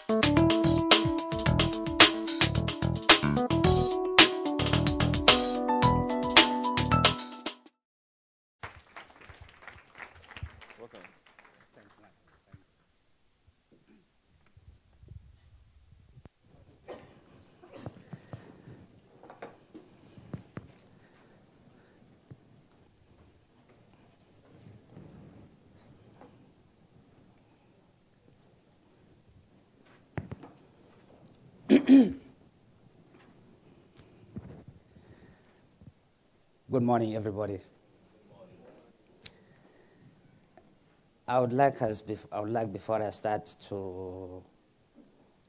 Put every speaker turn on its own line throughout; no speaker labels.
Good morning, everybody. I would like, before I start, to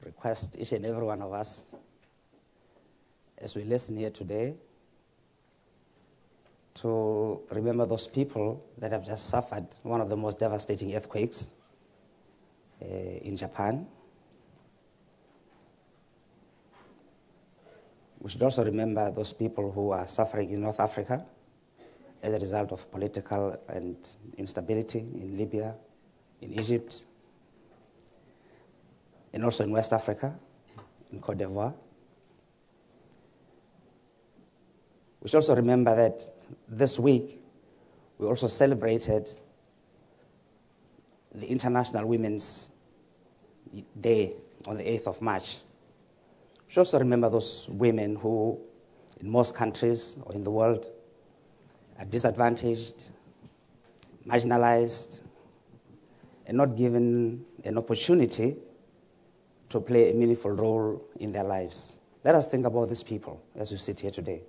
request each and every one of us, as we listen here today, to remember those people that have just suffered one of the most devastating earthquakes in Japan. We should also remember those people who are suffering in North Africa as a result of political and instability in Libya, in Egypt, and also in West Africa, in Cote d'Ivoire. We should also remember that this week we also celebrated the International Women's Day on the 8th of March. We should also remember those women who, in most countries or in the world, are disadvantaged, marginalized, and not given an opportunity to play a meaningful role in their lives. Let us think about these people as we sit here today.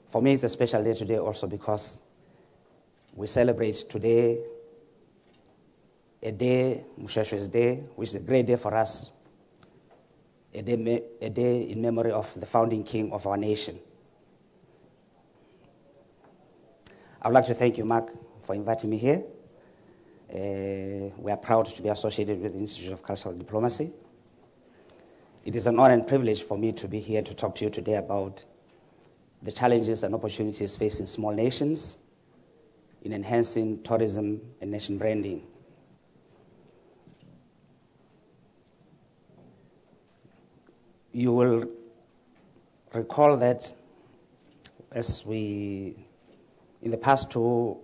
For me, it's a special day today also because we celebrate today a day, Musheshwe's Day, which is a great day for us, a day in memory of the founding king of our nation. I would like to thank you, Mark, for inviting me here. We are proud to be associated with the Institute of Cultural Diplomacy. It is an honor and privilege for me to be here to talk to you today about the challenges and opportunities facing small nations in enhancing tourism and nation branding. You will recall that in the past two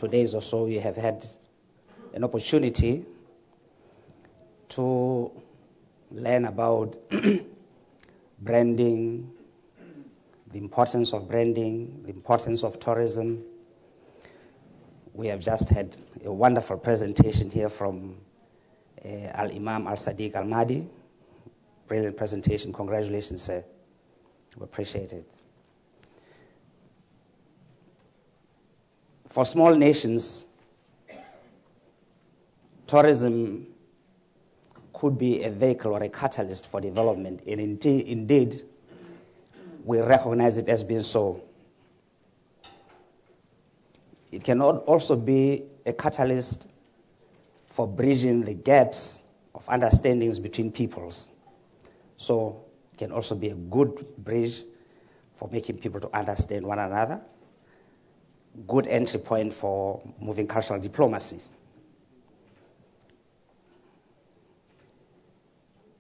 days or so, we have had an opportunity to learn about branding, the importance of branding, the importance of tourism. We have just had a wonderful presentation here from Al-Imam Al-Sadiq Al-Mahdi. Brilliant presentation. Congratulations, sir. We appreciate it. For small nations, tourism could be a vehicle or a catalyst for development, and indeed, we recognize it as being so. It can also be a catalyst for bridging the gaps of understandings between peoples. So it can also be a good bridge for making people to understand one another. Good entry point for moving cultural diplomacy.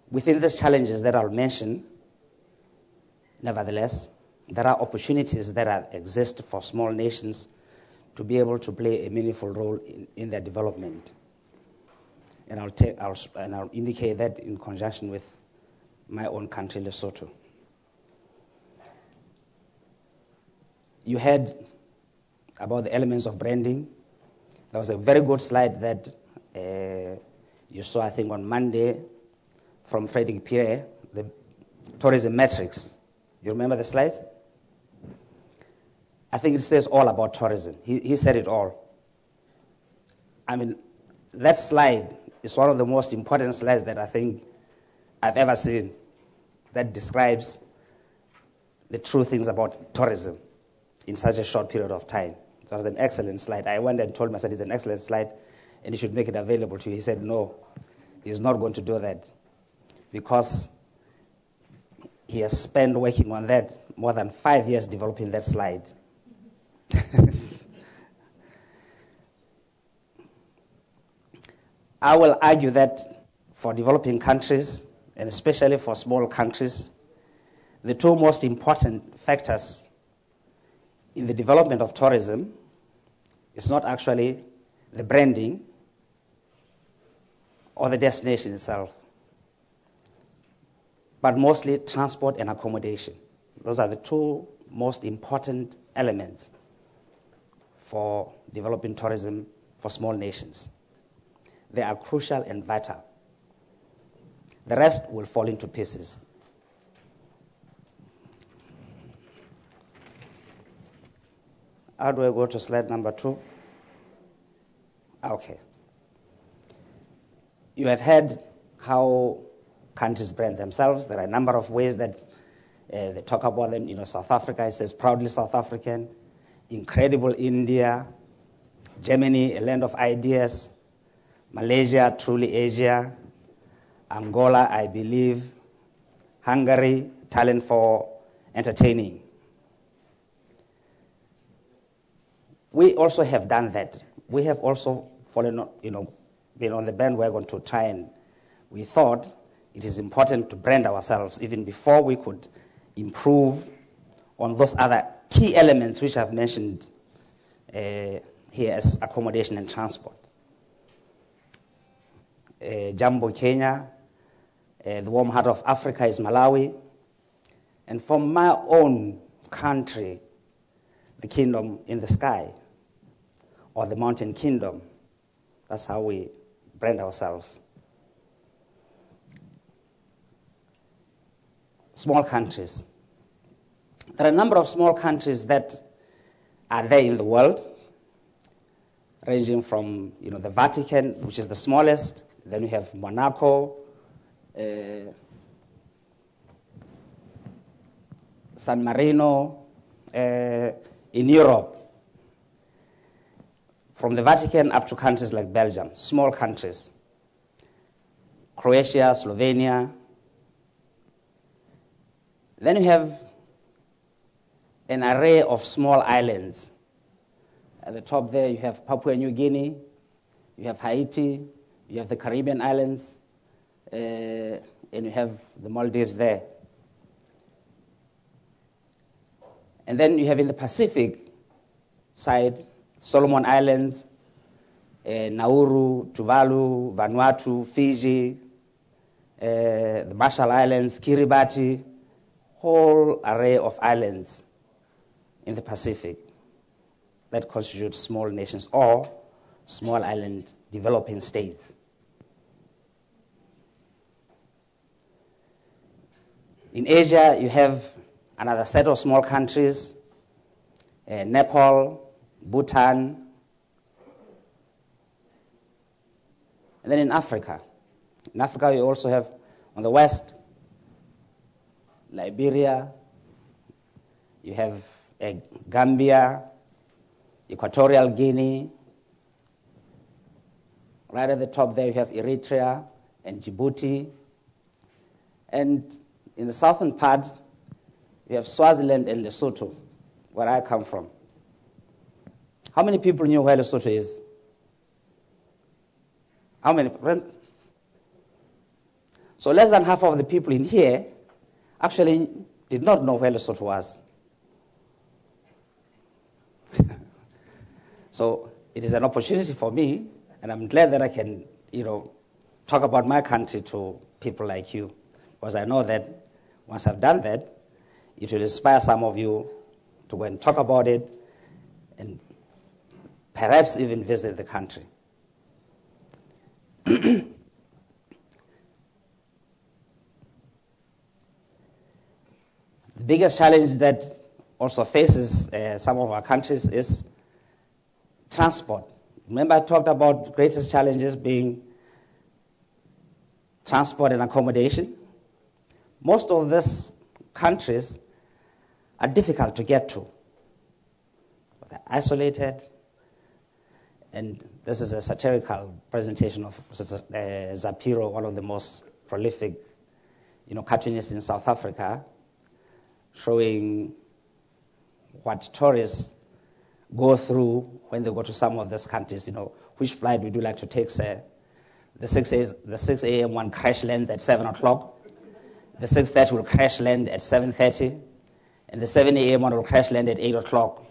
Within these challenges that I'll mention, nevertheless, there are opportunities that exist for small nations to be able to play a meaningful role in their development. And I'll indicate that in conjunction with my own country, Lesotho. You heard about the elements of branding. There was a very good slide that you saw, I think, on Monday from Frederick Pierre, the tourism metrics. You remember the slides? I think it says all about tourism. He said it all. I mean, that slide is one of the most important slides that I think I've ever seen that describes the true things about tourism in such a short period of time. It was an excellent slide. I went and told him, I said, it's an excellent slide, and he should make it available to you. He said, no, he's not going to do that because he has spent working on that more than 5 years developing that slide. I will argue that for developing countries, and especially for small countries, the two most important factors in the development of tourism is not actually the branding or the destination itself, but mostly transport and accommodation. Those are the two most important elements for developing tourism for small nations. They are crucial and vital. The rest will fall into pieces. How do I go to slide number 2? Okay. You have heard how countries brand themselves. There are a number of ways that they talk about them. South Africa, it says proudly South African. Incredible India. Germany, a land of ideas. Malaysia, truly Asia. Angola, I believe. Hungary, talent for entertaining. We also have done that. We have also fallen, been on the bandwagon to try, and we thought it is important to brand ourselves even before we could improve on those other key elements which I've mentioned here as accommodation and transport. Jambo, Kenya. The warm heart of Africa is Malawi. And from my own country, the kingdom in the sky, or the mountain kingdom, that's how we brand ourselves. Small countries. There are a number of small countries that are there in the world, ranging from the Vatican, which is the smallest. Then we have Monaco, San Marino, in Europe. From the Vatican up to countries like Belgium, small countries. Croatia, Slovenia. Then you have an array of small islands. At the top there you have Papua New Guinea, you have Haiti, you have the Caribbean islands, and you have the Maldives there. And then you have in the Pacific side, Solomon Islands, Nauru, Tuvalu, Vanuatu, Fiji, the Marshall Islands, Kiribati, whole array of islands in the Pacific that constitute small nations or small island developing states. In Asia, you have another set of small countries, Nepal, Bhutan. And then in Africa, you also have on the west, Liberia, you have Gambia, Equatorial Guinea. Right at the top there you have Eritrea and Djibouti. And in the southern part, you have Swaziland and Lesotho, where I come from. How many people knew where Lesotho is? How many? So less than half of the people in here actually did not know where Lesotho was. So it is an opportunity for me, and I'm glad that I can, talk about my country to people like you, because I know that once I've done that, it will inspire some of you to go and talk about it and perhaps even visit the country. The biggest challenge that also faces some of our countries is transport. Remember I talked about the greatest challenges being transport and accommodation. Most of these countries are difficult to get to. They're isolated, and this is a satirical presentation of Zapiro, one of the most prolific, cartoonists in South Africa, showing what tourists go through when they go to some of these countries. Which flight would you like to take, sir? The 6 a.m. one crash lands at 7 o'clock. The 6:30 will crash land at 7:30. And the 7 a.m. one will crash land at 8 o'clock.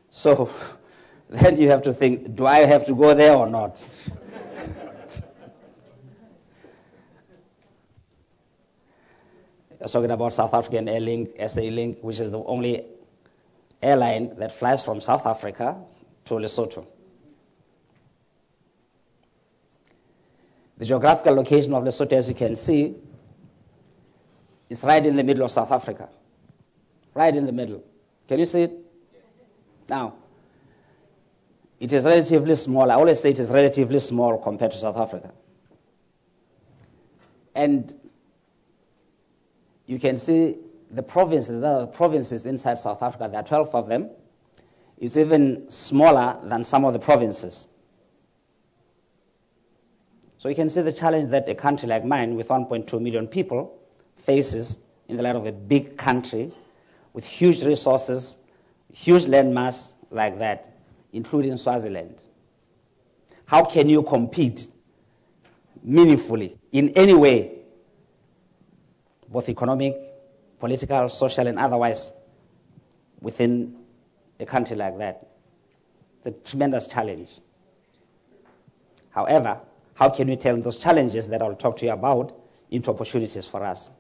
So then you have to think, do I have to go there or not? I was talking about South African Airlink, SA Link, which is the only airline that flies from South Africa to Lesotho. The geographical location of Lesotho, as you can see, is right in the middle of South Africa. Right in the middle. Can you see it? Now, it is relatively small. I always say it is relatively small compared to South Africa. And you can see the provinces inside South Africa, there are 12 of them. It's even smaller than some of the provinces. So you can see the challenge that a country like mine with 1.2 million people faces in the light of a big country with huge resources, huge landmass like that, including Swaziland. How can you compete meaningfully in any way, both economic, political, social, and otherwise, within a country like that? It's a tremendous challenge. However, how can we turn those challenges that I'll talk to you about into opportunities for us?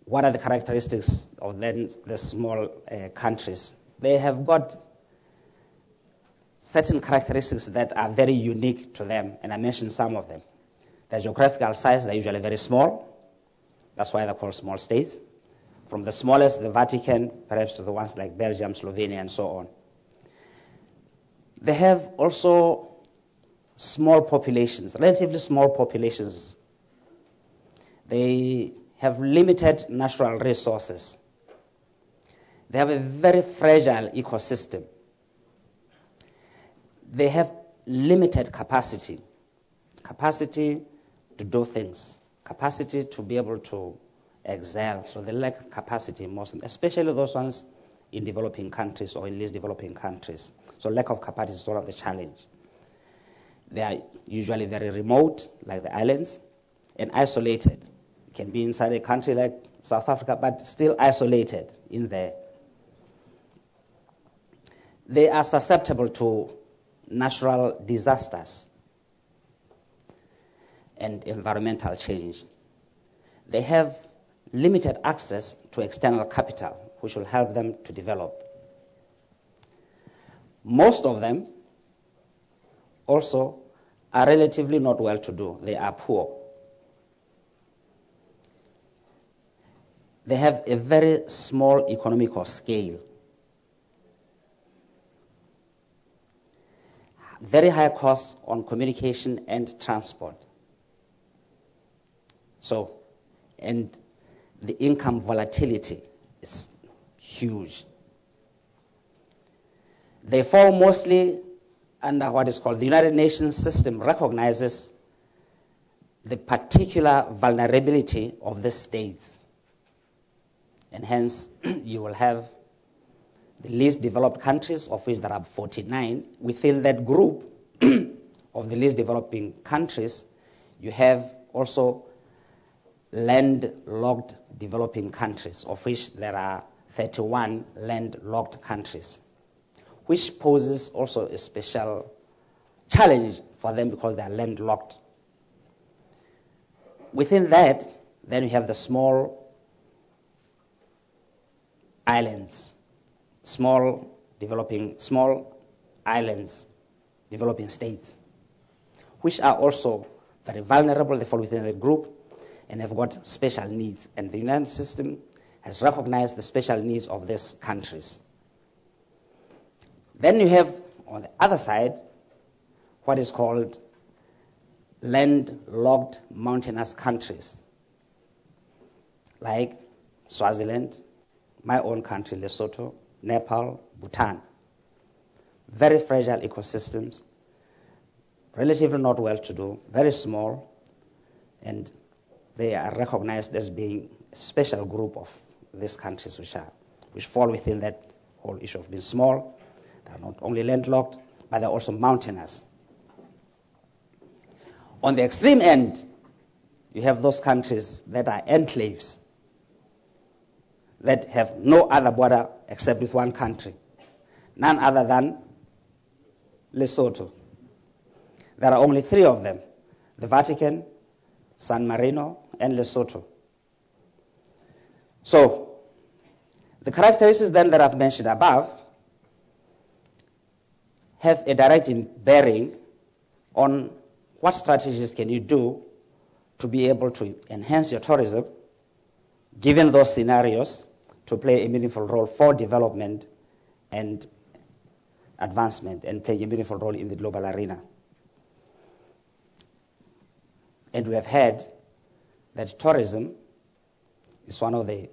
What are the characteristics of the small countries? They have got certain characteristics that are very unique to them, and I mentioned some of them. Their geographical size, they're usually very small. That's why they're called small states. From the smallest, the Vatican, perhaps to the ones like Belgium, Slovenia, and so on. They have also small populations, relatively small populations. They have limited natural resources. They have a very fragile ecosystem. They have limited capacity to do things, capacity to be able to excel. So they lack capacity, especially those ones in developing countries or in least developing countries. So lack of capacity is one of the challenge. They are usually very remote, like the islands, and isolated. It can be inside a country like South Africa, but still isolated in there. They are susceptible to natural disasters and environmental change. They have limited access to external capital, which will help them to develop. Most of them also are relatively not well-to-do. They are poor. They have a very small economical scale. Very high costs on communication and transport. So, and the income volatility is huge. They fall mostly under what is called the United Nations system recognizes the particular vulnerability of the states. And hence, you will have the least developed countries, of which there are 49. Within that group of the least developing countries, you have also landlocked developing countries, of which there are 31 landlocked countries, which poses also a special challenge for them because they are landlocked. Within that, then you have the small islands, small islands, developing states, which are also very vulnerable. They fall within the group and have got special needs. And the United system has recognized the special needs of these countries. Then you have, on the other side, what is called landlocked mountainous countries, like Swaziland, my own country, Lesotho, Nepal, Bhutan. Very fragile ecosystems, relatively not well-to-do, very small, and they are recognized as being a special group of these countries which are which fall within that whole issue of being small. They are not only landlocked, but they're also mountainous. On the extreme end, you have those countries that are enclaves, that have no other border except with one country, none other than Lesotho. There are only 3 of them: the Vatican, San Marino, and Lesotho. So, the characteristics then that I've mentioned above have a direct bearing on what strategies can you do to be able to enhance your tourism, given those scenarios, to play a meaningful role for development and advancement, and play a meaningful role in the global arena. And we have heard that tourism is one of the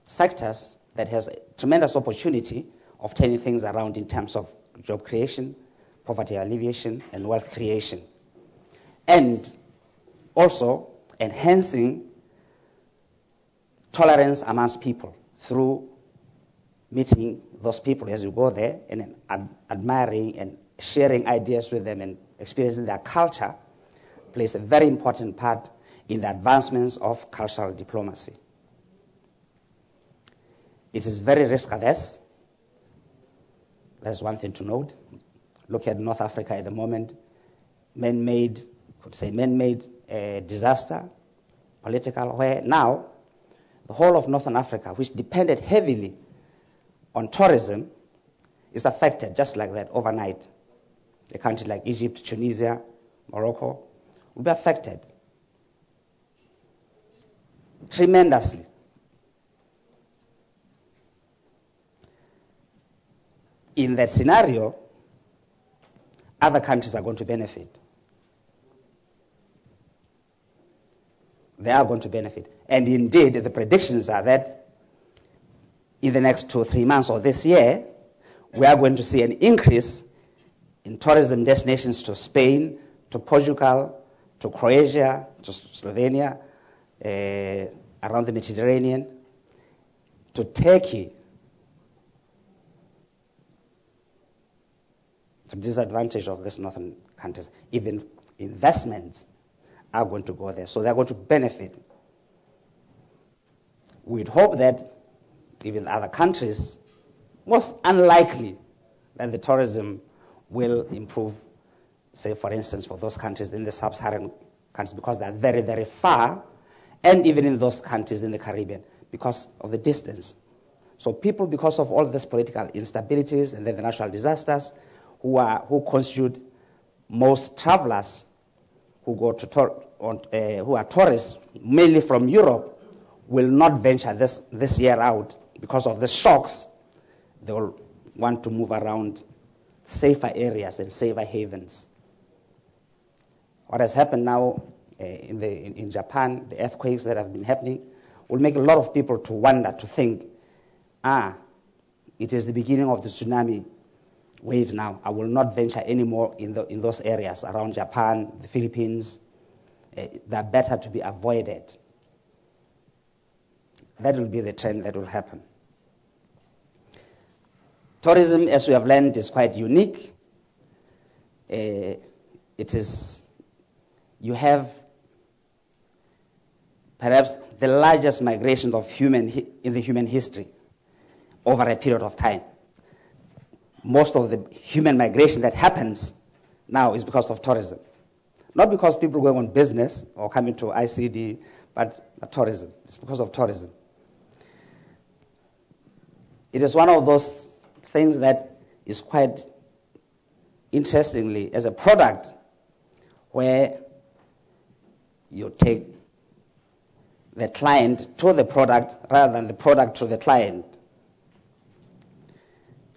sectors that has a tremendous opportunity of turning things around in terms of job creation, poverty alleviation, and wealth creation. And also enhancing tolerance amongst people through meeting those people as you go there and admiring and sharing ideas with them and experiencing their culture plays a very important part in the advancements of cultural diplomacy. It is very risk averse. That's one thing to note. Look at North Africa at the moment. Man-made disaster, political, where now the whole of Northern Africa, which depended heavily on tourism, is affected just like that overnight. A country like Egypt, Tunisia, Morocco will be affected tremendously. In that scenario, other countries are going to benefit. They are going to benefit. And indeed, the predictions are that in the next 2 or 3 months or this year, we are going to see an increase in tourism destinations to Spain, to Portugal, to Croatia, to Slovenia, around the Mediterranean, to Turkey, to the disadvantage of these northern countries. Even investments are going to go there, so they're going to benefit. We'd hope that even other countries, most unlikely that the tourism will improve, say for instance for those countries in the sub-Saharan countries, because they're very, very far, and even in those countries in the Caribbean because of the distance. So people, because of all these political instabilities and then the natural disasters, who constitute most travelers who go to who are tourists, mainly from Europe, will not venture this year out because of the shocks. They will want to move around safer areas and safer havens. What has happened now in Japan, the earthquakes that have been happening, will make a lot of people to wonder, to think, it is the beginning of the tsunami waves now. I will not venture anymore in those areas around Japan, the Philippines. They're better to be avoided. That will be the trend that will happen. Tourism, as we have learned, is quite unique. You have perhaps the largest migration of in the human history over a period of time. Most of the human migration that happens now is because of tourism. Not because people going on business or coming to ICD, but tourism. It's because of tourism. It is one of those things that is quite interestingly as a product where you take the client to the product rather than the product to the client.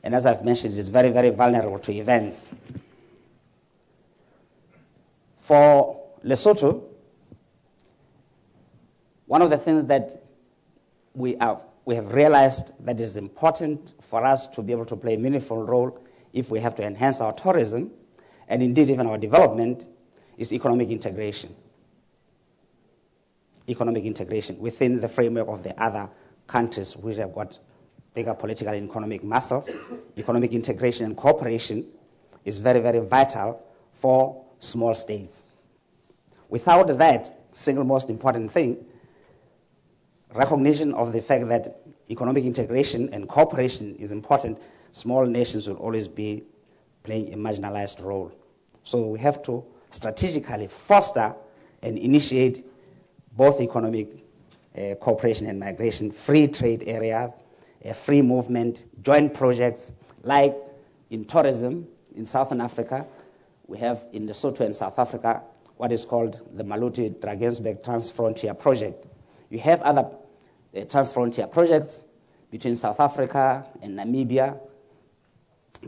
And as I've mentioned, it is very, very vulnerable to events. For Lesotho, one of the things that we have realized that is important for us to be able to play a meaningful role if we have to enhance our tourism, and indeed even our development, is economic integration. Economic integration within the framework of the other countries which have got bigger political and economic muscles, economic integration and cooperation is very, very vital for small states. Without that single most important thing, recognition of the fact that economic integration and cooperation is important, small nations will always be playing a marginalized role. So we have to strategically foster and initiate both economic cooperation and migration, free trade areas, free movement, joint projects, like in tourism in Southern Africa. We have in Lesotho and South Africa what is called the Maluti-Drakensberg Transfrontier Project. You have other transfrontier projects between South Africa and Namibia,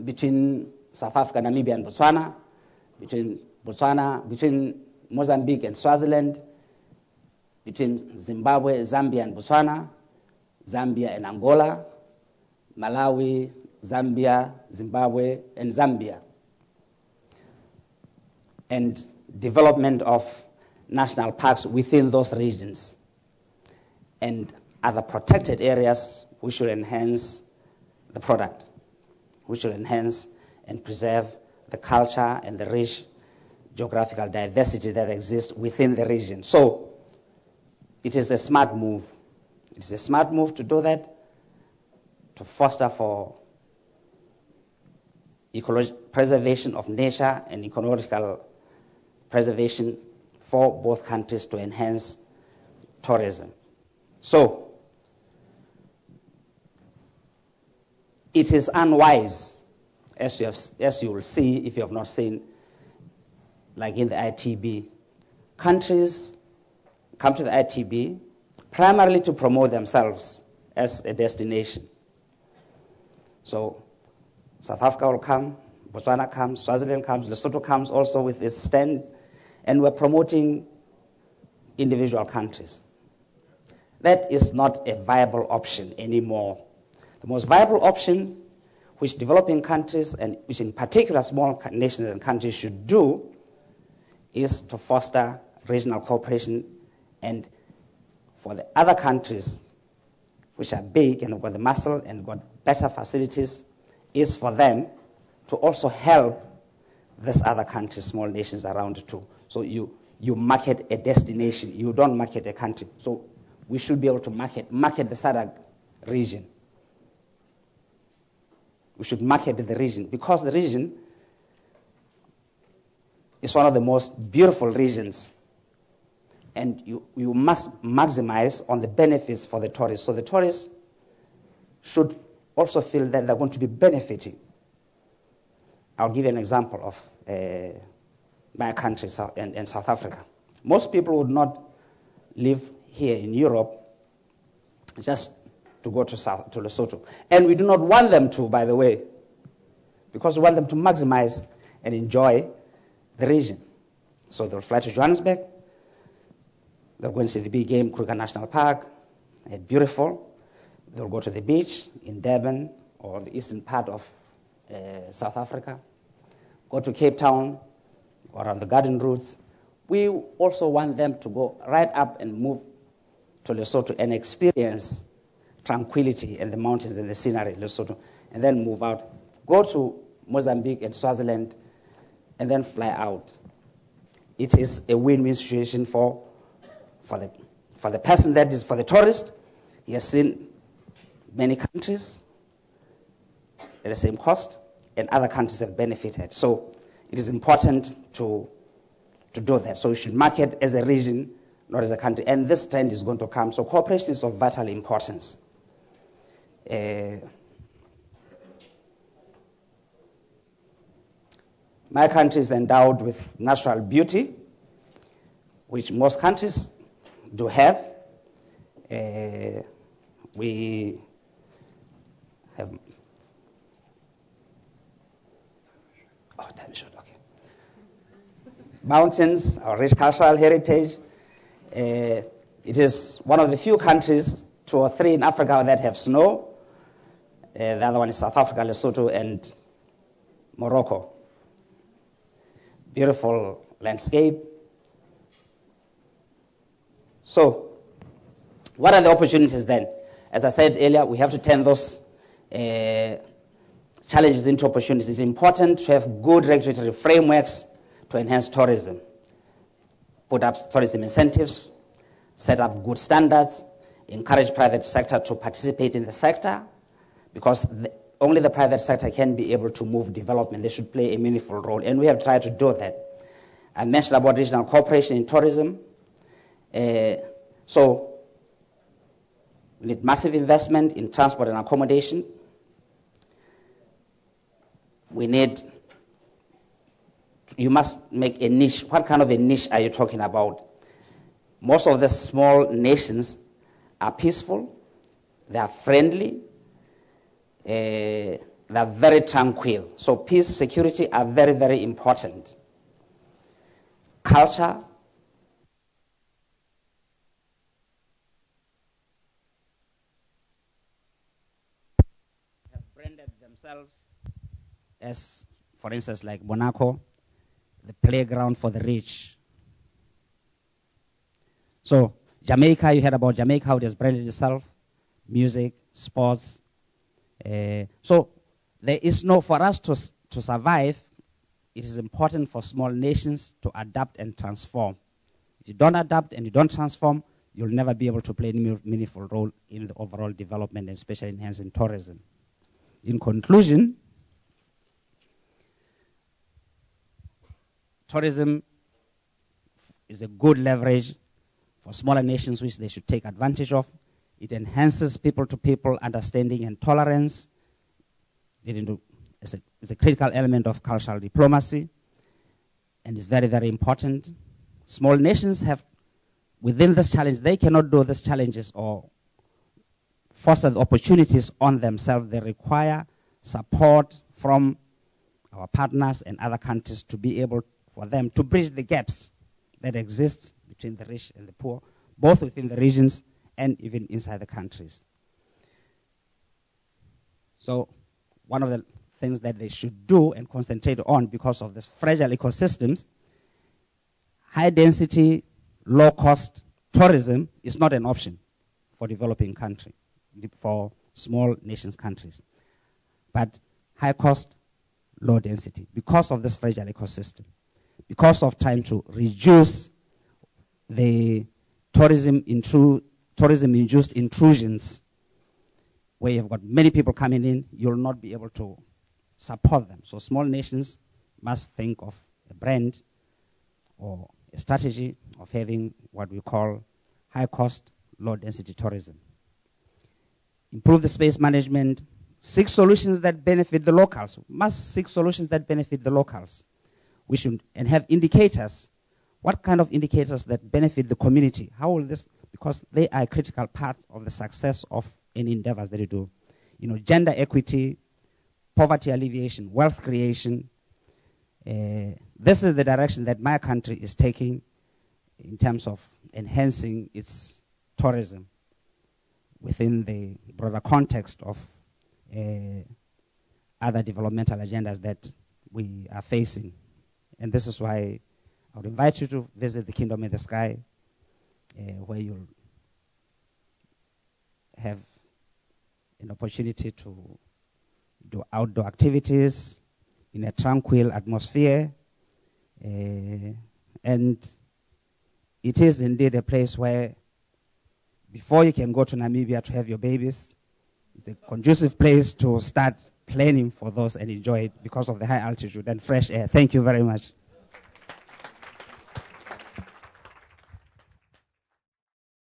between South Africa, Namibia and Botswana, between Mozambique and Swaziland, between Zimbabwe, Zambia and Botswana, Zambia and Angola, Malawi, Zambia, Zimbabwe and Zambia. And development of national parks within those regions and other protected areas which will enhance the product, which will enhance and preserve the culture and the rich geographical diversity that exists within the region. So it is a smart move. It is a smart move to do that, to foster for preservation of nature and ecological preservation for both countries to enhance tourism. So it is unwise, as you will see if you have not seen, like in the ITB, countries come to the ITB primarily to promote themselves as a destination. So South Africa will come, Botswana comes, Swaziland comes, Lesotho comes also with its stand, and we're promoting individual countries. That is not a viable option anymore. The most viable option which developing countries, and which in particular small nations and countries should do, is to foster regional cooperation, and for the other countries which are big and have got the muscle and got better facilities, is for them to also help these other countries, small nations around too. So you market a destination, you don't market a country. So we should be able to market the SADC region. We should market the region because the region is one of the most beautiful regions, and you must maximize on the benefits for the tourists. So the tourists should also feel that they're going to be benefiting. I'll give you an example of my country and South Africa. Most people would not live here in Europe just to go to Lesotho. And we do not want them to, by the way, because we want them to maximize and enjoy the region. So they'll fly to Johannesburg, they'll go and see the big game, Kruger National Park, beautiful. They'll go to the beach in Durban or the eastern part of South Africa, go to Cape Town or on the garden routes. We also want them to go right up and move to Lesotho and experience tranquility and the mountains and the scenery in Lesotho, and then move out, go to Mozambique and Swaziland, and then fly out. It is a win-win situation for the person, that is for the tourist. He has seen many countries at the same cost, and other countries have benefited. So it is important to do that. So we should market as a region, not as a country. And this trend is going to come. So cooperation is of vital importance. My country is endowed with natural beauty, which most countries do have. We have... Oh, time is short, okay. Mountains, our rich cultural heritage. It is one of the few countries, 2 or 3 in Africa, that have snow. The other one is South Africa, Lesotho, and Morocco. Beautiful landscape. So, what are the opportunities then? As I said earlier, we have to turn those challenges into opportunities. It's important to have good regulatory frameworks to enhance tourism, put up tourism incentives, set up good standards, encourage private sector to participate in the sector, because only the private sector can be able to move development. They should play a meaningful role, and we have tried to do that. I mentioned about regional cooperation in tourism. So we need massive investment in transport and accommodation. You must make a niche. What kind of a niche are you talking about? Most of the small nations are peaceful, they are friendly, they are very tranquil. So peace, security are very, very important. Culture, have branded themselves as, for instance, like Monaco, the playground for the rich. So Jamaica, you heard about Jamaica, how it has branded itself, music, sports. So there is no, for us to survive, it is important for small nations to adapt and transform. If you don't adapt and you don't transform, you'll never be able to play a meaningful role in the overall development, and especially enhancing tourism. In conclusion, tourism is a good leverage for smaller nations, which they should take advantage of. It enhances people-to-people understanding and tolerance. It's a critical element of cultural diplomacy, and it's very, very important. Small nations have, within this challenge, they cannot do these challenges or foster the opportunities on themselves. They require support from our partners and other countries to be able for them to bridge the gaps that exist between the rich and the poor, both within the regions and even inside the countries. So one of the things that they should do and concentrate on, because of this fragile ecosystems, high density, low cost tourism is not an option for developing country, for small nations countries. But high cost, low density, because of this fragile ecosystem, because of trying to reduce the tourism-induced intrusions, where you've got many people coming in, you'll not be able to support them. So small nations must think of a brand or a strategy of having what we call high-cost, low-density tourism. Improve the space management, seek solutions that benefit the locals. Must seek solutions that benefit the locals. We should, and have indicators. What kind of indicators that benefit the community? How will this, because they are a critical part of the success of any endeavors that you do. Gender equity, poverty alleviation, wealth creation. This is the direction that my country is taking in terms of enhancing its tourism within the broader context of other developmental agendas that we are facing. And this is why I would invite you to visit the Kingdom in the Sky, where you'll have an opportunity to do outdoor activities in a tranquil atmosphere. And it is indeed a place where, before you can go to Namibia to have your babies, it's a conducive place to start planning for those and enjoy it because of the high altitude and fresh air. Thank you very much.